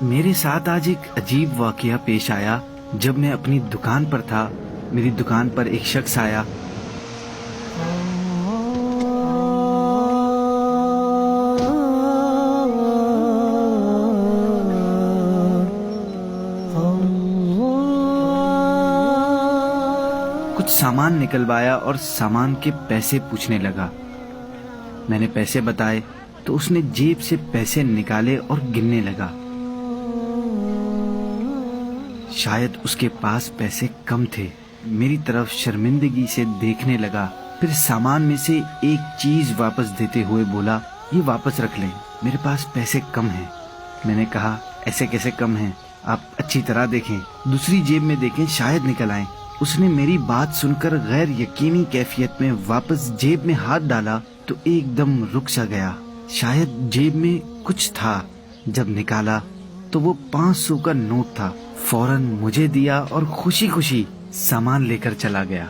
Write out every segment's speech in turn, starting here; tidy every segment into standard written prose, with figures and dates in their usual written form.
میرے ساتھ آج ایک عجیب واقعہ پیش آیا۔ جب میں اپنی دکان پر تھا، میری دکان پر ایک شخص آیا۔ کچھ سامان نکلوایا اور سامان کے پیسے پوچھنے لگا۔ میں نے پیسے بتائے تو اس نے جیب سے پیسے نکالے اور گننے لگا۔ شاید اس کے پاس پیسے کم تھے۔ میری طرف شرمندگی سے دیکھنے لگا، پھر سامان میں سے ایک چیز واپس دیتے ہوئے بولا، یہ واپس رکھ لیں، میرے پاس پیسے کم ہیں۔ میں نے کہا، ایسے کیسے کم ہیں؟ آپ اچھی طرح دیکھیں، دوسری جیب میں دیکھیں، شاید نکل آئیں۔ اس نے میری بات سن کر غیر یقینی کیفیت میں واپس جیب میں ہاتھ ڈالا تو ایک دم رک سا گیا۔ شاید جیب میں کچھ تھا۔ جب نکالا تو وہ 500 کا نوٹ تھا۔ فوراً مجھے دیا اور خوشی خوشی سامان لے کر چلا گیا۔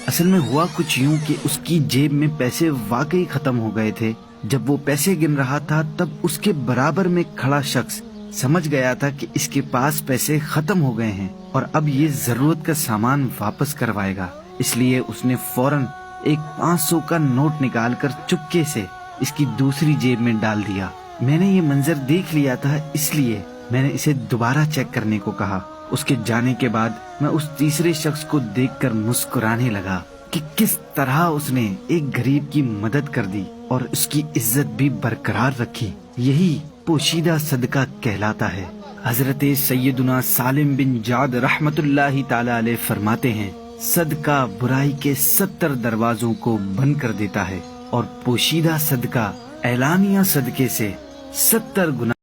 اصل میں ہوا کچھ یوں کہ اس کی جیب میں پیسے واقعی ختم ہو گئے تھے۔ جب وہ پیسے گن رہا تھا تب اس کے برابر میں کھڑا شخص سمجھ گیا تھا کہ اس کے پاس پیسے ختم ہو گئے ہیں اور اب یہ ضرورت کا سامان واپس کروائے گا، اس لیے اس نے فوراً ایک 500 کا نوٹ نکال کر چپکے سے اس کی دوسری جیب میں ڈال دیا۔ میں نے یہ منظر دیکھ لیا تھا، اس لیے میں نے اسے دوبارہ چیک کرنے کو کہا۔ اس کے جانے کے بعد میں اس تیسرے شخص کو دیکھ کر مسکرانے لگا کہ کس طرح اس نے ایک غریب کی مدد کر دی اور اس کی عزت بھی برقرار رکھی۔ یہی پوشیدہ صدقہ کہلاتا ہے۔ حضرت سیدنا سالم بن جعد رحمت اللہ تعالی علیہ فرماتے ہیں، صدقہ برائی کے 70 دروازوں کو بند کر دیتا ہے اور پوشیدہ صدقہ اعلانیہ صدقے سے 70 گنا